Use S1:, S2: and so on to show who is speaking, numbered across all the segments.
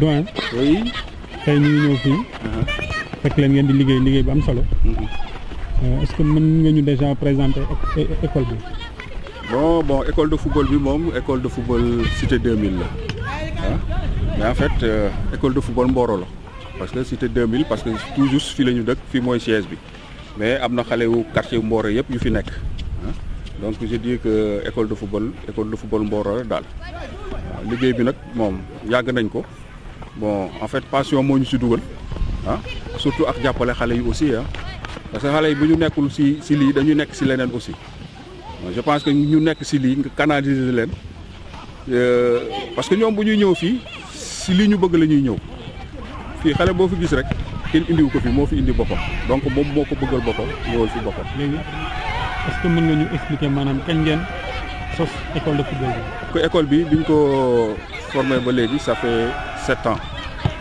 S1: doyen.
S2: oui.
S1: tey ñu ngi ñëw fii. fekk leen ngeen di liggéey bu am solo. est-ce que mën nga ñu déjà présenter école bi.
S2: bon école de football bi moom école de football cité 2000 la mais en fait école de football Mboro la parce que cité 2000 parce que tout juste fii la ñu dëkk fii mooy siège bi mais am na xale yu quartier Mboro yëpp yu fi nekk donc je dis que école de football Mboro la daal waaw liggéey bi nag moom yàgg nañ ko bon en fait passion moo ñu si dugal surtout ak jàppale xale yi aussi parce que xale yi bu ñu nekkul si lii dañuy nekk si leneen aussi je pense que ñu nekk si lii nga canaliser leen parce que ñoom bu ñuy ñëw fii si lii ñu bëgg la ñuy ñëw fii xale boo fi gis rek kenn indiwu ko fi moo fi indi boppam donc moom moo ko bëggal boppam ñëwal fi boppam.
S1: léegi est-ce que mën nga ñu expliquer maanaam kañ ngeen sos école de football bi.
S2: que école bi biñ ko formé ba léegi ça fait 7 ans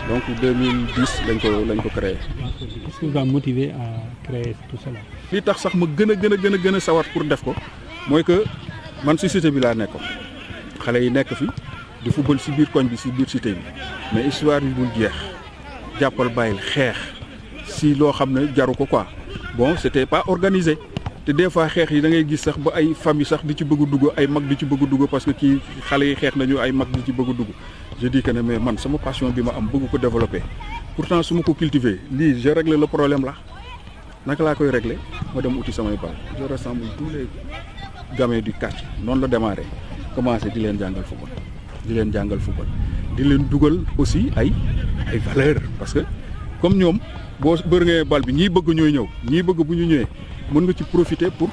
S2: donc 2010 lañ ko créé.
S1: Qu'est-ce qui vous a motivé à créer tout cela.
S2: li tax sax ma gën a sawar pour def ko mooy que man si cité bi laa nekkoon xale yi nekk fi di football si biir koñ bi si biir cité bi mais histoire yi dul jeex jàppal bàyyil xeex si loo xam ne jaru ko quoi bon c'était pas organisé te des fois xeex yi da ngay gis sax ba ay famille sax di ci bëgg a dugg ay mag di ci bëgg a dugg parce que kii xale yi xeex nañu ay mag di ci bëgg a dugg je dis que ne mais man sama passion bi ma am bëgg ko développer pourtant su ma ko cultiver lii je règle le problème là naka laa koy régler ma dem uti samay bal je rassemble tous les gamins du quartier noonu la démarré commencé di leen jàngal football di leen dugal aussi ay valeurs parce que comme ñoom boo bërngee bal bi ñii bëgg ñooy ñëw ñii bëgg bu ñu ñëwee mën nga ci profiter pour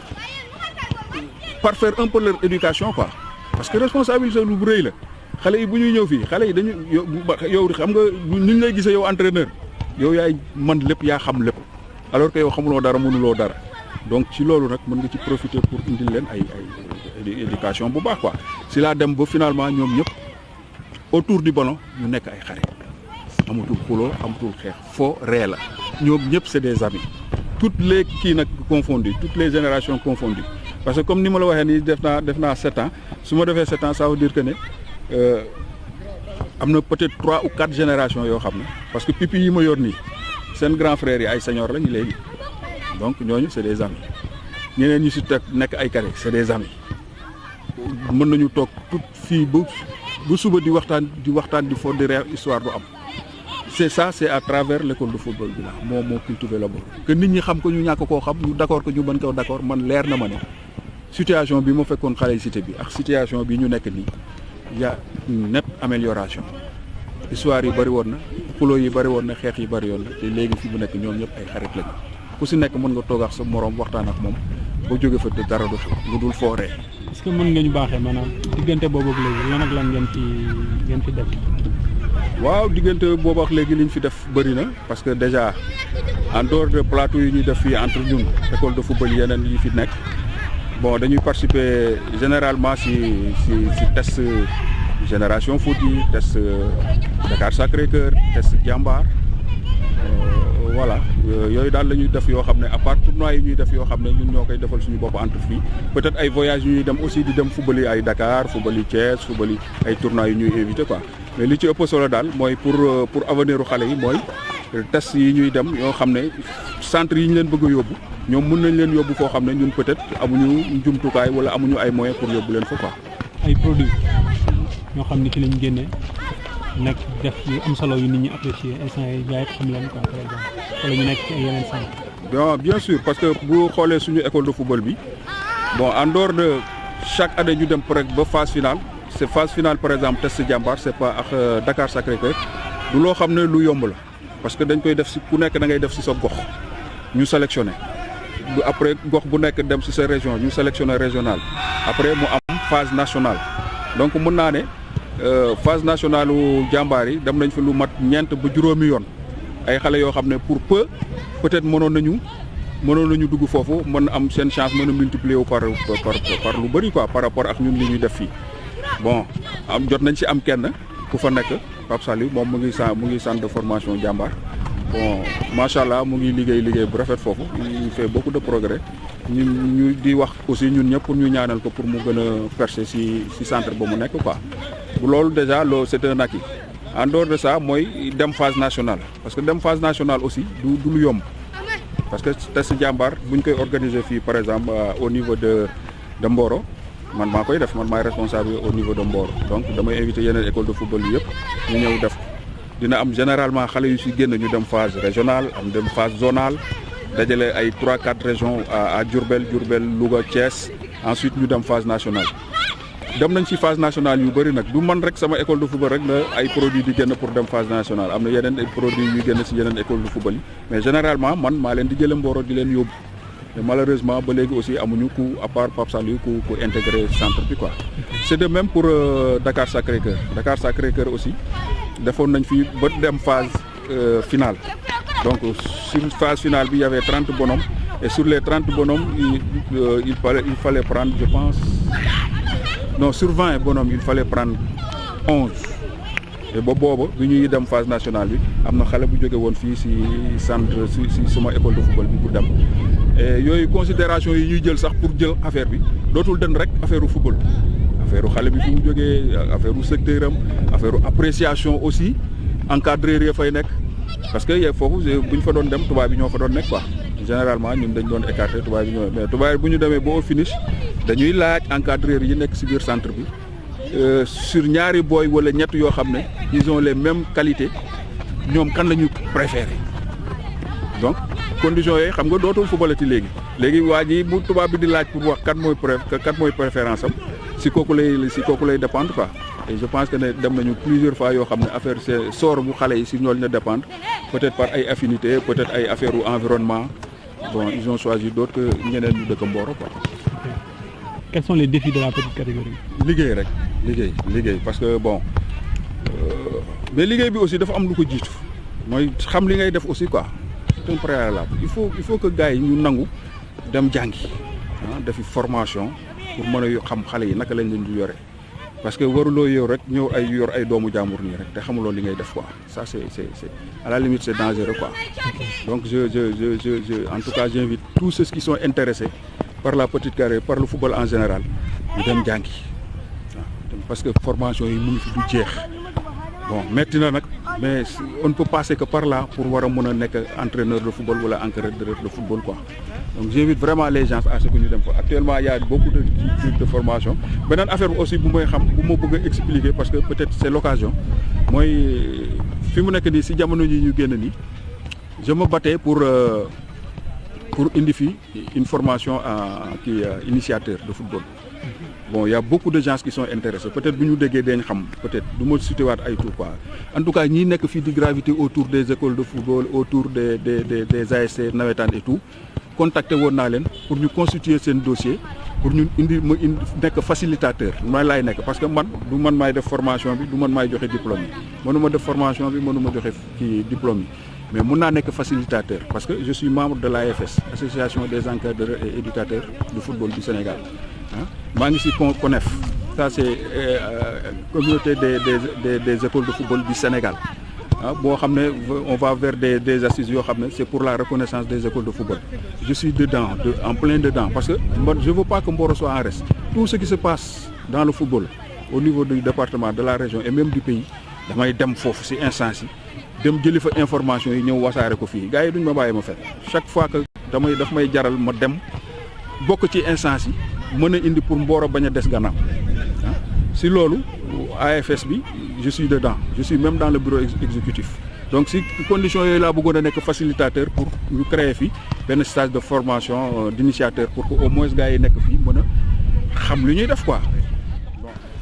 S2: parfaire un peu leur éducation quoi parce que responsabilité lu bu rëy la xale yi bu ñuy ñëw fii xale yi dañu yow xam nga ni ñu lay gisee yow entraîneur yow yaay man lépp yaa xam lépp alors que yow xamuloo dara mënuloo dara donc ci loolu nag mën nga ci profiter pour indil leen ay éducation bu baax quoi si laa dem ba finalement ñoom ñëpp autour du ballon ñu nekk ay xarit amatul xuloo amatul xeex foo ree la ñoom ñëpp c'est des amis toutes les kii nag confondues toutes les générations confondues parce que comme ni ma la waxee nii def naa 7 ans su ma defee 7 ans ça veut dire que ne am na peut-être 3 ou 4 générations yoo xam ne parce que pipi yi ma yor nii seen grand frère yi ay senior lañu léegi donc ñooñu c'est des amis ñeneen ñi si teg nekk ay carré c'est des amis mën nañu toog tout fii bu suba di waxtaan di fo di reer histoire du am c'est ça c'est à travers l'école de football bi la moo cultiver la boobu que nit ñi xam ko ñu ñàkk koo xam ñu d'accord ko ñu mën ko d'accord man leer na ma ne situation bi ma fekkoon xale yi cité bi ak situation bi ñu nekk nii y a une nette amélioration histoire yi bëri woon na xuloo yi bëri woon na xeex yi bëri woon na te léegi fi mu nekk ñoom ñëpp ay xarit lañu ku si nekk mën nga toog ak sa moroom waxtaan ak moom boo jógee fa dara du lu dul fooree.
S1: est-ce que mën nga ñu baaxee maanaam diggante boobu ak léegi lan ak lan ngeen fi def.
S2: waaw diggante boobu ak léegi liñ fi def bëri na parce que déjà en dehors de plateau yi ñuy def fii entre ñun école de football yeneen yi fi nekk bon dañuy participer généralement si test génération foot yi test Dakar Sacré-Cœur test Jambar voilà yooyu daal la ñuy def yoo xam ne à part tournoi yi ñuy def yoo xam ne ñun ñoo koy defal suñu bopp entre fii peut-être ay voyages yu ñuy dem aussi di dem football yi ay Dakar football yi Thiès football yi ay tournois yu ñuy invité quoi mais li ci ëpp solo daal mooy pour avenir u xale yi mooy test yi ñuy dem yoo xam ne centre yi ñu leen bëgg a yóbbu ñoom mën nañ leen yóbbu foo xam ne ñun peut-être amuñu jumtukaay wala amuñu ay moyens pour yóbbu leen fa quoi.
S1: ay produits ñoo xam ne ci lañ génne nekk def yu am solo yu nit ñi apprécier instant yi jaay xam leen quoi par exemple wala ñu nekk ci ay yeneen centre.
S2: bien sûr parce que bu xoolee suñu école de football bi bon en dehors de chaque année ñu dem ba phase finale c'est phase finale par exemple test Jambar c'est pas ak Dakar Sacré-Cœur du loo xam ne lu yomb la parce que dañ koy def si ku nekk da ngay def si sa gox ñu sélectionné bu après gox bu nekk dem si sa région ñu sélectionné régional après mu am phase nationale donc mën naa ne phase nationale u Jambar yi dem nañ fa lu mat ñeent ba juróomi yoon ay xale yoo xam ne pour peut-être mënoon nañu dugg foofu mën am seen chance mën a multiplier wu par lu bëri quoi par rapport ak ñun li ñuy def fii bon jot nañ si am kenn ku fa nekk Pape Saliou moom mu ngi centre de formation Jambar bon macha allah mu ngi liggéey bu rafet foofu il fait beaucoup de progrès ñu di wax aussi ñun ñëpp pour ñu ñaanal ko pour mu gën a percer si centre ba mu nekk quoi bu loolu déjà c'est un acquis en dehors de ça mooy dem phase nationale parce que dem phase nationale aussi du lu yomb parce que test jàmbaar bu ñu koy organiser fii par exemple au niveau de Mboro man maa koy def man maay responsable au niveau de Mboro donc damay invité yeneen école de football yi yëpp ñu ñëw def ko dina am généralement xale yu si génn ñu dem phase régionale am dem phase zonale dajale ay 3-4 régions à Diourbel, Louga, Thiès ensuite ñu dem phase nationale dem nañ ci phase nationale yu bëri nag du man rek sama école de football rek la ay produits di génn pour dem phase nationale am na yeneen ay produits yu génn ci yeneen école de football yi mais généralement man maa leen di jële Mboro di leen yóbbu mais malheureusement ba léegi aussi amuñu ku à part Pape Saliou ku intégré centre bi quoi. C'est de même pour Dakar Sacré-Cœur Dakar Sacré-Cœur aussi defoon nañ fi ba dem phase finale donc sur phase finale bi y avait 30 bonhommes et sur les 30 bonhommes il fallait prendre je pense non sur 20 bonhommes il fallait prendre 11 et ba booba bi ñuy dem phase nationale bi am na xale bu jóge woon fii ci centre ci sama école de football bi bu dem et yooyu considération yi ñuy jël sax pour jël affaire bi dootul den rek affaire u football affaire u xale bi fu mu jógee affaire u secteur am affaire u appréciation aussi encadreur yi fay nekk parce que foofu bu ñu fa doon dem tubaab bi ñoo fa doon nekk quoi généralement ñun dañ doon écarter tubaab bi ñoo mais tubaab bu ñu demee ba au finish dañuy laaj encadreur yi nekk ci biir centre bi sur ñaari booy wala ñett yoo xam ne ils ont les mêmes qualités ñoom kan la ñu préféré donc conditions yooyu xam nga dootul footballati léegi waa ji bu tubaab bi di laaj pour wax kat mooy préférence am si kooku lay dépendre quoi et je pense que ne dem nañu plusieurs fois yoo xam ne affaire c'est sort bu xale yi si ñoo leen dépendre peut-être par ay affinités peut-être ay affaire u environnement bon ils ont choisi d'autres que ñeneen ñu dëkk Mboro quoi.
S1: Quels sont les défis de la petite catégorie?
S2: liggéey rek liggéey parce que bon mais liggéey bi aussi dafa am lu ko jiitu mooy xam li ngay def aussi quoi c'est un préalable il faut que gars yi ñu nangu dem jàngi defi formation pour mën a xam xale yi naka lañ leen di yore parce que waruloo yow rek ñëw yor ay doomu jàmbur nii rek te xamuloo li ngay def quoi ça c'est à la limite c'est dangereux quoi donc je en tout cas j'invite tous ceux qui sont intéressés par la petite carrière par le football en général ñu dem jàngi waaw parce que formation yi mu ngi fi du jeex bon metti na nag mais on ne peut passer que par là pour war a mën a nekk entraîneur de football wala encadreur de football quoi donc j'invite vraiment les gens à ce que ñu dem fa actuellement il y a beaucoup de types de formation beneen affaire bi aussi bu may xam bu ma bëgg a expliquer parce que peut-être c'est l'occasion mooy fi mu nekk nii si jamono ji ñu génn nii je me battais pour indi fi une formation qui initiateur de football bon il y a beaucoup de gens qui sont intéressés peut-être bu ñu déggee dañ xam peut-être du ma situwaat ay tout quoi en tout cas ñi nekk fii di graviter autour des écoles de football autour des ASC nawetaan et tout contacté woon naa leen pour ñu constituer seen dossier pour ñu indi nekk facilitateur man laay nekk parce que man du man maay def formation bi du man maay joxe diplôme yi mënuma def formation bi mënuma joxe kii diplôme yi mais mun naa nekk facilitateur parce que je suis membre de l'AFS association des encadreurs et éducateurs du football du Sénégal maa ngi si CONEF ça c'est communauté des écoles de football du Sénégal boo xam ne on va vers des assises yoo xam ne c'est pour la reconnaissance des écoles de football je suis dedans en plein dedans parce que je veux pas que Mboro soit en reste tout ce qui se passe dans le football au niveau du département de la région et même du pays damay dem foofu ci instance yi dem jëli fa information yi ñëw wasaare ko fii gars yi duñ ma bàyyi ma fet chaque fois que daf may jaral ma dem bokk ci instance yi mën a indi pour Mboro bañ a des gannaaw si loolu AFS bi je suis dedans je suis même dans le bureau exécutif donc si conditions yooyu laa bëggoon a nekk facilitateur pour ñu créer fi benn stage de formation d'initiateur pour que au moins gars yi nekk fii mën a xam lu ñuy def quoi.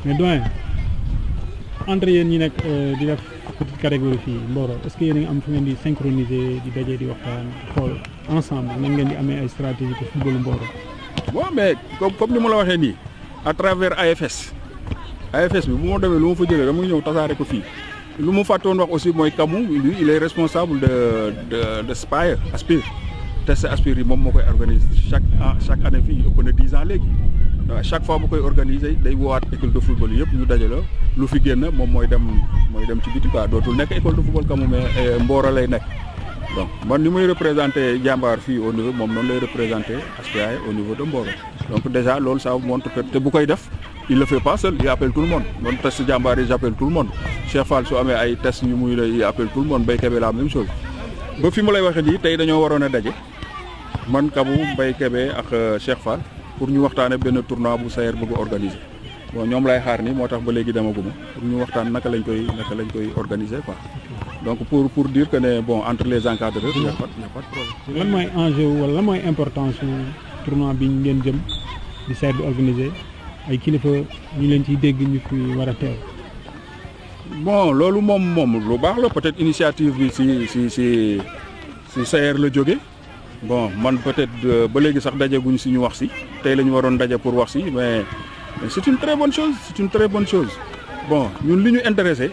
S1: mais doyen entre yéen ñi nekk di def petite catégorie fii Mboro est-ce que yéen a ngi am fu ngeen di synchroniser di daje di waxtaan xool ensemble nan ngeen di amee ay stratégie pour footballu Mboro.
S2: bon mais comme ni ma la waxee nii à travers AFS bi bu ma demee lu ma fa jëlee dama ñëw tasaare ko fii lu ma fàttoon wax aussi mooy Kamou lui il est responsable de Spire Aspire test Aspire yi moom moo koy organiser chaque année fii ëpp na 10 ans léegi chaque fois bu koy organiser day woowaat école de football yëpp ñu dajale lu fi génn moom mooy dem ci biti quoi dootul nekk école de football Kamou mais Mboro lay nekk donc man ni muy représenter jàmbaar fii au niveau moom noonu lay représenter Aspire au niveau de Mboro donc déjà loolu ça montre que te bu koy def il le fait pas seul, il appelle tout le monde. Mon test Jambar, j'appelle tout le monde. Cheikh Fall su amee ay test yu muy il appelle tout le monde. Mbaye Kébé la même chose. ba fi mu lay waxee nii tey dañoo waroon a daje man Kabou Mbaye Kébé ak Cheikh Fall pour ñu waxtaane benn tournoi bu Sayer bëgg a organiser bon ñoom lay xaar ni moo tax ba léegi demaguma pour ñu waxtaan naka lañ koy organiser quoi. Donc pour dire que ne bon entre les encadreurs il y a pas de problème.
S1: lan mooy enjeu wala lan mooy importance su tournoi bi ngeen jëm di Sayer di organiser ay kilifa ñu leen ciy dégg ñu fi war a teew.
S2: Bon loolu moom lu baax la peut-être initiative bi si Sayer la jóge bon man peut-être ba léegi sax dajeguñ si ñu wax si tey la ñu waroon daje pour wax si mais c'est une très bonne chose bon ñun li ñu intéressé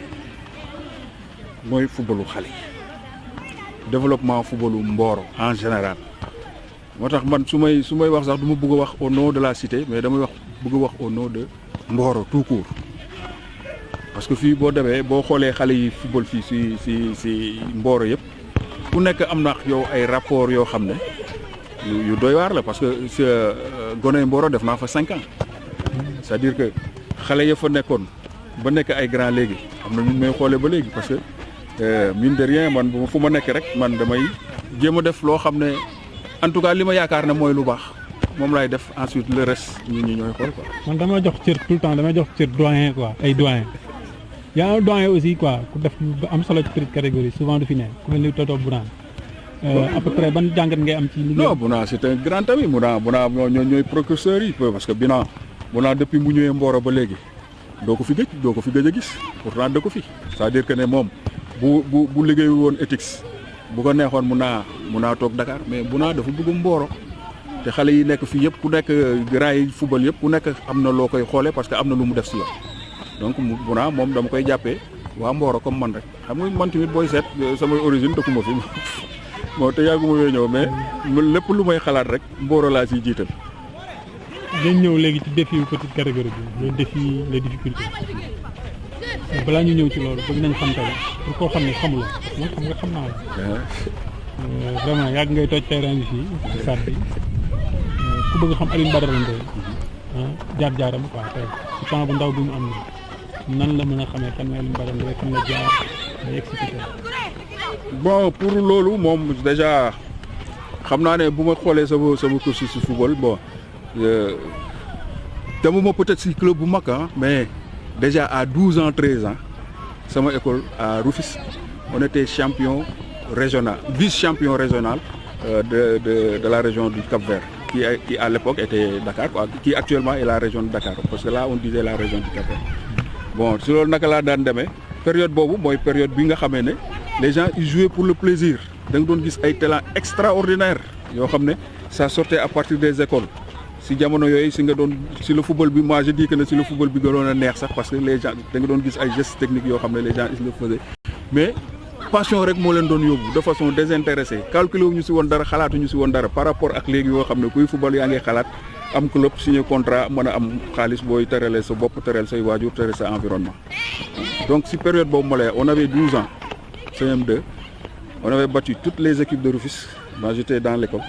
S2: mooy footballu xale yi développement footballu Mboro en général moo tax man su may wax sax du ma bëgg a wax au nom de la cité mais damay bëgg a wax au nom de Mboro tout court. Parce que fii boo demee boo xoolee xale yi football fii si Mboro yëpp ku nekk am na yow ay rapport yoo xam ne yu doy waar la parce que gone Mboro def naa fa 5 ans c'est-à-dire que xale ya fa nekkoon ba nekk ay grand léegi am na ñu may xoolee ba léegi parce que mine de rien man fu ma nekk rek man damay jéem a def loo xam ne en tout cas li ma yaakaar ne mooy lu baax moom laay def ensuite le reste ñun ñi ñooy xool quoi.
S1: man dama jox cër tout le temps damay jox cër doyen quoi ay doyen. y a un doyen aussi quoi ku def am solo ci petite catégorie souvent du fi ne ku mel ni Toto Bouna à peu près ban jàngat ngay am ci liggéey.
S2: Non Bouna c'est un grand ami Bouna ñooy précurseurs yi parce que Bouna depuis mu ñëwee Mboro ba léegi doo ko fi gëj a gis pourtant da ko fi c'est-à-dire que ne moom bu liggéeyu woon éthique bu ko neexoon mun naa toog Dakar mais Bouna dafa bëgg Mboro te xale yi nekk fii yëpp ku nekk grand yi football yëpp ku nekk am na loo koy xoolee parce que am na lu mu def si yow. Donc Bouna moom dama koy jàppee waa Mboro comme man rek xam nga man tamit booy seet samay origine dëkkuma fi moo te yàgguma wee ñëw mais lépp lu may xalaat rek Mboro laa siy jiital.
S1: dañ ñëw léegi ci défi petite catégorie bi le défi les difficultés balaa ñu ñëw ci loolu bëgg nañ xam tamit pour koo xam ne xamuloo man xam nga xam naa la vraiment yàgg ngay toj terrain bi fii ci stade bi ku bëgg xam Alioune Badara Ndoye jaar-jaaram quoi tey ci temps bu ndaw bi mu am nan la mën a xamee kan mooy Alioune Badara Ndoye kan la jaar day expliqué.
S2: Bon pour loolu moom déjà xam naa ne bu ma xoolee sama cursus si football bon demuma peut-être si club bu mag mais déjà à 12 ans 13 ans sama école à Rufisque on était champion régional vice-champion régional de la région du Cap-Vert. Qui à l'époque était Dakar quoi qui actuellement est la région de Dakar parce que là on disait la région du Cap-Vert. Bon si loolu naka laa daan demee période boobu mooy période bi nga xamee ne les gens ils jouaient pour le plaisir da nga doon gis ay talents extraordinaires yoo xam ne ça sortait à partir des écoles si jamono yooyu si nga doon si le football bi moi je dis que ne si le football bi gënoon a neex sax parce que les gens da nga doon gis ay gestes techniques yoo xam ne les gens ils le faisaient mais passion rek moo leen doon yóbbu de façon désintéressée calculé wu ñu si woon dara xalaatuñu si woon dara par rapport ak léegi yoo xam ne kuy football yaa ngi xalaat am club signé contrat mën a am xaalis booy terale sa bopp tereel say waajur tereel sa environnement. Donc si période boobu ma lay on avait 12 ans CM2 on avait battu toutes les équipes de Rufisque moi j'étais dans l'école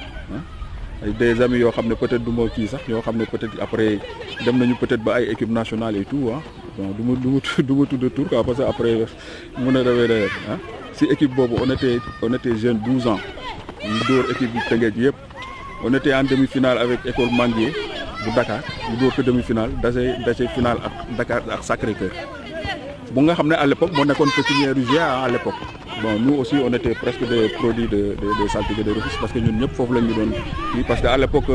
S2: ay des amis yoo xam ne peut-être du ma kii sax yoo xam ne peut-être après dem nañu peut-être ba ay équipe nationale et tout bon du ma tudd tour quoi parce que après mun a demee d'ailleurs si équipe boobu on était jeune 12 ans ñu dóor équipe bi Tëngéej yëpp on était en demi-finale avec école Manguier bu Dakar ñu dóor ko demi-finale daje finale ak Dakar ak Sacré-Cœur bu nga xam ne à l'époque moo nekkoon pépinière du GIA à l'époque bon nous aussi on était presque des produits des saltigués de Rufisque parce que ñun ñëpp foofu la ñu doon kii parce que à l'époque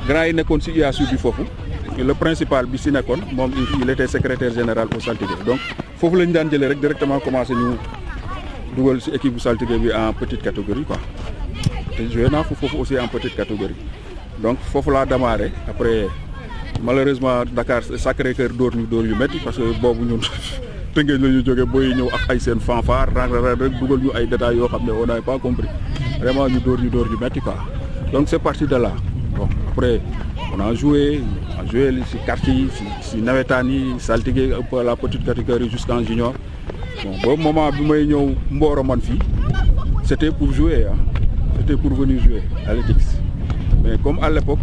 S2: grand yi nekkoon si UASU bi foofu le principal bi si nekkoon moom il était secrétaire général au saltigué donc foofu la ñu daan jëlee rek directement commencé ñu dugal si équipe bu saltigué bi en petite catégorie quoi te joué naa foofu aussi en petite catégorie donc foofu laa démarré après malheureusement Dakar Sacré-Cœur dóor yu métti parce que boobu ñun Tëngéej la ñu jógee booy ñëw ak ay seen fanfare rek dugal ñu ay détails yoo xam ne on n'avait pas compris vraiment ñu dóor yu métti quoi donc c'est parti de là bon après on a joué si quartier yi si nawetaan yi saltigué un peu à la petite catégorie jusqu'en junior bon boobu moment bi may ñëw Mboro man fii c'était pour jouer c'était pour venir jouer à l'Etix mais comme à l'époque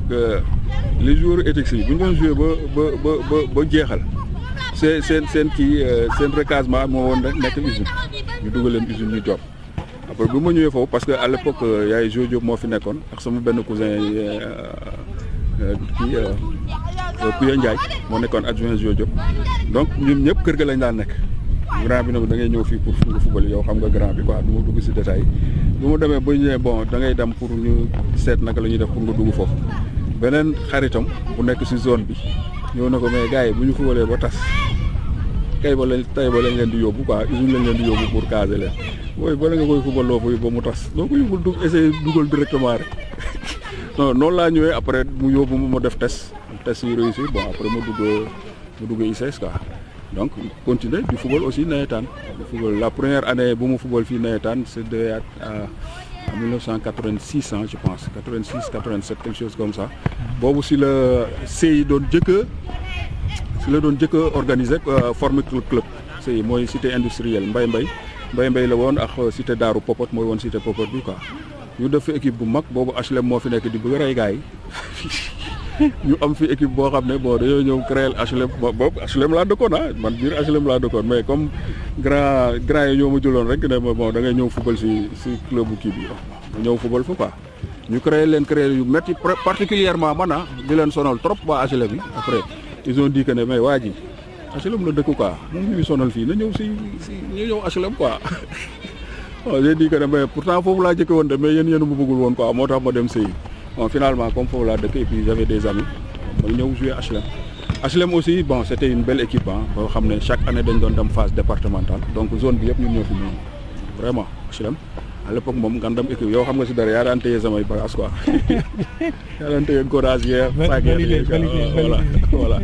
S2: les joueurs ETICS yi bu ñu doon joué ba jeexal seen kii seen recasement moo woon nekk usine ñu dugal leen usine ñu job après bi ma ñëwee foofu parce que à l'époque yaay Jo Diop moo fi nekkoon ak sama benn cousin kii Pouya Ndiaye moo nekkoon adjoint Jo Diop donc ñun ñëpp kër ga lañ daan nekk grand bi nag da ngay ñëw fii pour nga football yow xam nga grand bi quoi du ma dugg si détail bi mu demee ba ñëwee bon da ngay dem pour ñu seet naka la ñuy def pour nga dugg foofu beneen xaritam bu nekk si zone bi ñëw na ko mais gars yi bu ñu footballee ba tas tey ba lañ leen di yóbbu quoi usine lañ leen di yóbbu pour caser leen booy bala nga koy football loo ba mu tas doo ko yóbbul essayer dugal directement rek non noonu laa ñëwee après mu yóbbu ma def test yi réussi bon après mu dugg ICS quoi donc continuer du football aussi nawetaan football la première année bu mu football fii nawetaan c'est en 1986 je pense 86 87 quelque chose comme ça boobu si la CI doon jëkk a organisé former club CI mooy cité industrielle mbay la woon ak cité Daaru Popot mooy woon cité Popot bi quoi ñu def fi équipe bu mag boobu HLM moo fi nekk di bëgg rey gars yi ñu am fi équipe boo xam ne bon dañoo ñëw créer HLM boobu HLM laa dëkkoon man biir HLM laa dëkkoon mais comme grand yi ñoo ma jëloon rek ne ma bon da ngay ñëw football si club bu kii bi ma ñëw football fa quoi ñu créer yu métti particulièrement man di leen sonal trop waa HLM yi après ils ont dit que ne mais waa ji HLM la dëkk quoi moom ñu sonal fii na ñëw ñu ñëw HLM quoi bon j'ai dit que ne mais pourtant foofu laa jëkke woon de mais yéen ma bëggul woon quoi moo tax ma dem sëyi bon finalement comme foofu laa dëkk et puis j'avais des amis ma ñëw jouer HLM aussi bon c'était une belle équipe boo xam ne chaque année dañ doon dem phase départementale donc zone bi yëpp ñun ñoo fi ñëw vraiment HLM à l'époque moom nga dem équipe yow xam nga si dara yaa daan téye samay bagages quoi yaa daan téye gorazière voilà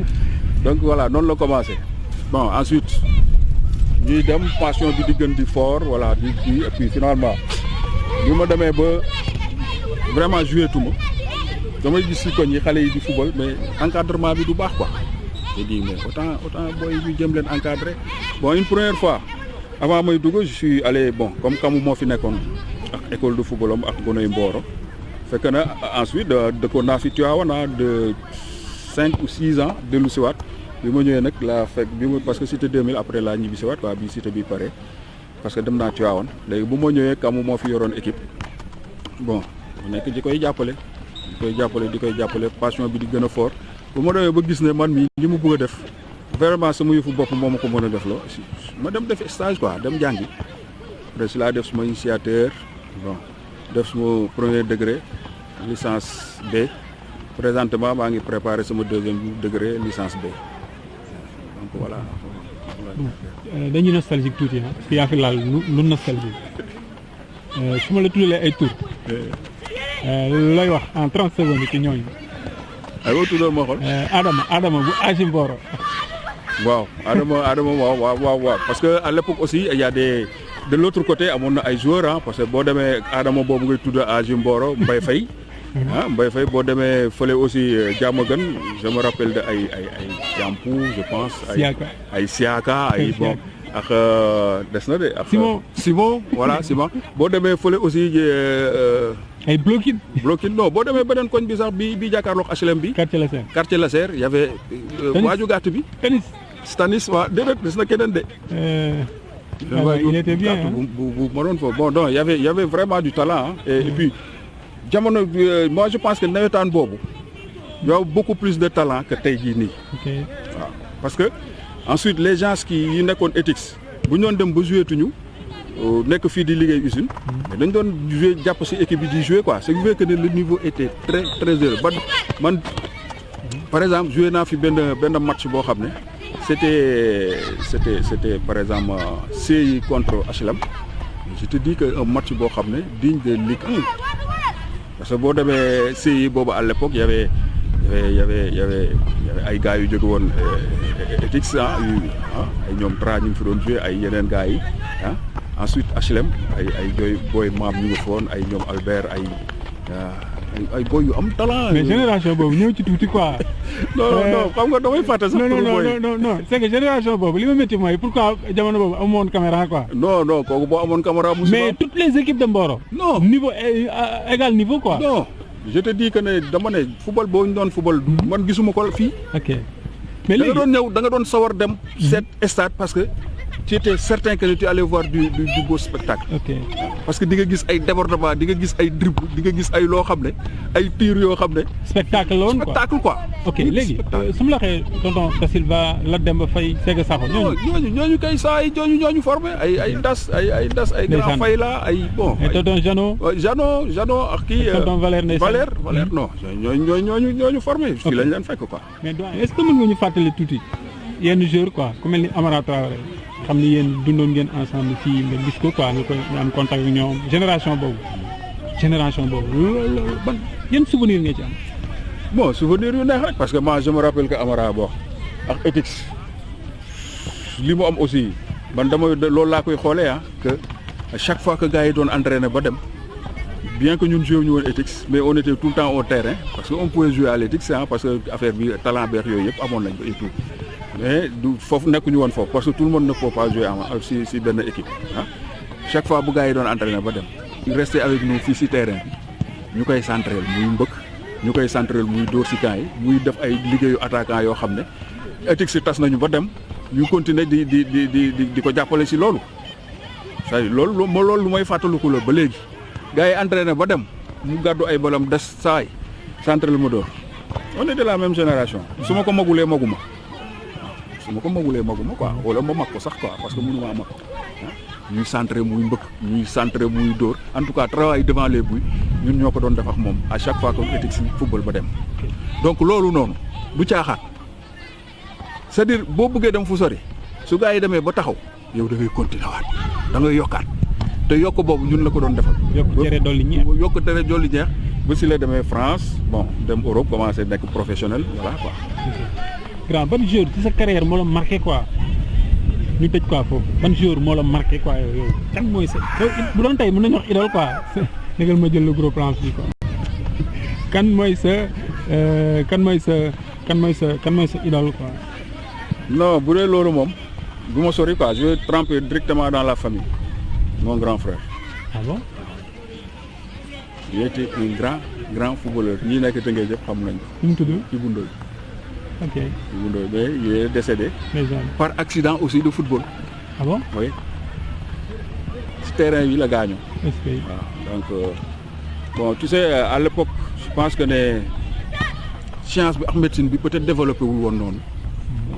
S2: donc voilà noonu la commencé bon ensuite ñuy dem passion bi di gën di fort voilà di et puis finalement bi ma demee ba vraiment joué tuma damay gis si koñ yi xale yi di football mais encadrement bi du baax quoi j'ai dit mais autant booy ñu jëm leen encadrer bon une première fois avant may dugg je suis allé bon comme kamu moo fi nekkoon ak école de football am ak Gonoy Mboro fekk na ensuite dëkkoon naa fi Tivaouane de 5 ou 6 ans dellu siwaat bi ma ñëwee nag laa fekk parce que cité 2000 après laa ñibbi siwaat quoi bi cité bi pare parce que dem naa Tivaouane léegi bu ma ñëwee kamu moo fi yoroon équipe bon mu nekk di koy jàppale passion bi di gën a fort bu ma demee ba gis ne man mi li mu bëgg a def vraiment sama yëfu bopp moo ma ko mën a def loo ma dem def stage quoi dem jàngi après si laa def suma initiateur bon def suma premier degré licence B présentement maa ngi préparé sama deuxième degré licence B donc voilà.
S1: dañuy nostalgique tuuti parce que yaa fi laal lu nostalgique su ma la tuddalee ay tur looy wax en 30 secondes ci ñooñu.
S2: aywa tuddoon ma xool.
S1: Adama bu AJ Mboro.
S2: waaw Adama waaw parce que à l'époque aussi il y a de l'autre côté amoon na ay joueurs parce que boo demee Adama boobu ngay tudd AJ Mboro Mbaye Faye. Mbaye Faye boo demee fële aussi Diamaguène je me rappelle de ay Diampou je pense. ay Siaka ay bon. ak des na de. ak Simon voilà Simon boo demee fële aussi.
S1: ay bloquine
S2: non boo demee beneen koñ bi sax bi jàkkaarloog HLM bi. quartier Lasserre y avait. waaju gàtt bi. Stanis waaw déedéet des na keneen de.
S1: il était bien
S2: bu ma doon foofu bon donc y avait vraiment du talent et puis jamono moi je pense que nawetaan boobu y a beaucoup plus de talent que tey jii nii. waaw parce que. ensuite les gens yi nekkoon ETICS bu ñu doon dem ba joué tuñu nekk fii di liggéey usine mais dañ doon joué jàpp ci équipe bi di joué quoi ce qui veut que ne le niveau était très très élevé man par exemple joué naa fi benn match boo xam ne c'était par exemple CI contre HLM je te dis que un match boo xam ne digne de Ligue 1 parce que boo demee CI boobu à l'époque y avait ay gars yu jóge woon ETICS ay ñoom Tra ñu ngi fi doon joué ay yeneen gars yi ensuite HLM ay booy maam ñu ngi fa woon ay ñoom Albert ay booy yu am talent.
S1: mais génération boobu ñëw ci tuuti quoi.
S2: non xam nga damay fàtte sax.
S1: non c'est que génération boobu li ma métti mooy pourquoi jamono boobu amoon caméra quoi.
S2: non kooku boo amoon caméra.
S1: mais toutes les équipes de Mboro.
S2: non
S1: niveau égal niveau quoi.
S2: non je te dis que ne dama ne football boo ñu doon football man gisuma ko fii.
S1: ok mais
S2: da nga
S1: léegi
S2: doon ñëw da nga doon sawar dem. seet stade parce que tu étais certain que tu allais voir du beau spectacle.
S1: ok
S2: parce que di nga gis ay débordement di nga gis ay dribble di nga gis ay loo xam ne ay tir yoo xam ne.
S1: spectacle la woon quoi
S2: spectacle quoi.
S1: ok léegi su ma la waxee tonton Da Silva Lat Demba Faye Sega Sakho
S2: ñooñu kay saa yi ñooñu formé ay das ay grand fay la ay bon.
S1: ay tonton
S2: Jano ak kii.
S1: tonton Valère
S2: non ñooñu formé fii lañ leen fekk quoi.
S1: mais doyen est-ce que mën nga ñu fàttali tuuti yenn joueurs quoi ku mel ni Amara Traoré xam ni yéen dundoon ngeen ensemble fii nga gis ko quoi nga am contact ak ñoom génération boobu loolu ban yan souvenir nga ci am.
S2: bon souvenir yu neex rek parce que moi je me rappelle que Amara boo ak Etix li mu am aussi man loolu laa koy xoolee que à chaque fois que gars yi doon entraîner ba dem bien que ñun joué ñu woon Etix mais on était tout le temps au terrain parce que on pouvait jouer à l'Etix parce que affaire bi talent beex yooyu yëpp amoon nañ ko et tout mais du foofu nekkuñu woon foofu parce que tout le monde ne peut pas jouer si benn équipe chaque fois bu gars yi doon entraîner ba dem rester avec nous fii si terrain bi ñu koy centrer muy mbëkk ñu koy centrer muy dóor si camp yi muy def ay liggéeyu attaquant yoo xam ne Etix si tas nañu ba dem ñu continuer di ko jàppale si loolu c'est-à-dire loolu lu may fàttaliku la ba léegi gars yi entraîné ba dem mu gàddu ay balam des saay centre la ma dóor on est de la même génération su ma ko magulee maguma quoi wala ma mag ko sax quoi parce que mënu maa mag ñuy centré muy mbëkk ñuy centré muy dóor en tout cas travail devant les buts ñun ñoo ko doon def ak moom à chaque fois que Etix football ba dem donc loolu noonu du caaxaan c'est-à-dire boo bëggee dem fu sori su gars yi demee ba taxaw yow da ngay continuer waat da ngay yokkaat te yokk boobu ñun la ko doon defal.
S1: yokk tere dolli ñeex
S2: ba si la demee France bon dem Europe commencé nekk professionnel voilà quoi.
S1: grand ban joueur ci sa carrière moo la marqué quoi ñu tëj quoi foofu ban joueur moo la marqué quoi yow kan mooy sa bu doon tey mën nañu wax idole quoi dëggal ma jël le gros plan bi quoi kan mooy sa idole quoi.
S2: non bu dee loolu moom bu ma sori quoi je vais tremper directement dans la famille mon grand frère.
S1: ah bon.
S2: il était un grand footballeur ñi nekk Tëngéej yëpp xam nañ ko.
S1: nu mu tudd
S2: Ibou Ndoye.
S1: ok
S2: Ibou Ndoye mais il est décédé. par accident aussi de football.
S1: ah bon
S2: oui ci terrain bi la gaañoo.
S1: est-ce que
S2: waaw donc bon tu sais à l'époque je pense que ne science bi ak médecine bi peut-être développé wul woon noonu.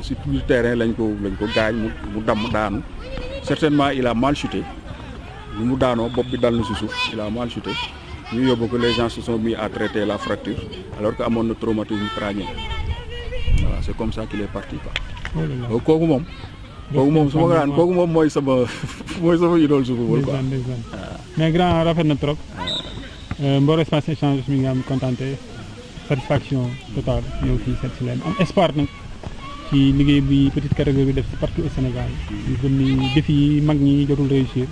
S2: si biir terrain lañ ko gaañ mu daanu certainement il a mal chuté ni mu daanoo bopp bi dal na si suuf il a mal chuté ñu yóbbu ko les gens se sont mis à traiter la fracture alors que amoon na traumatisme crânien voilà c'est comme ça qu'il est parti quoi. donc kooku moom su ma ko daan kooku moom mooy sama idole su football quoi.
S1: mais grand rafet na trop. Mboro espace échange mi nga am contenté satisfaction totale ñëw fii seet si leen am espoir nag ci liggéey bi petite catégorie bi def ci partout au Sénégal ñu gëm ni défi yi mag ñi jotul réussir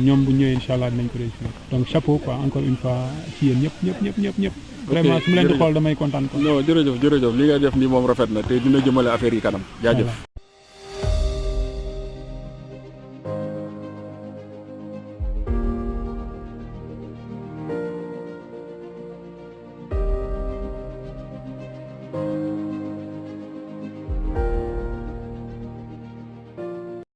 S1: ñoom bu ñëwee incha allah dinañ ko réussir donc chapeau quoi encore une fois ci yéen ñëpp vraiment su ma leen di xool damay kontaan quoi.
S2: non jërëjëf li nga def nii moom rafet na te dina jëmale affaire yi kanam jaajëf.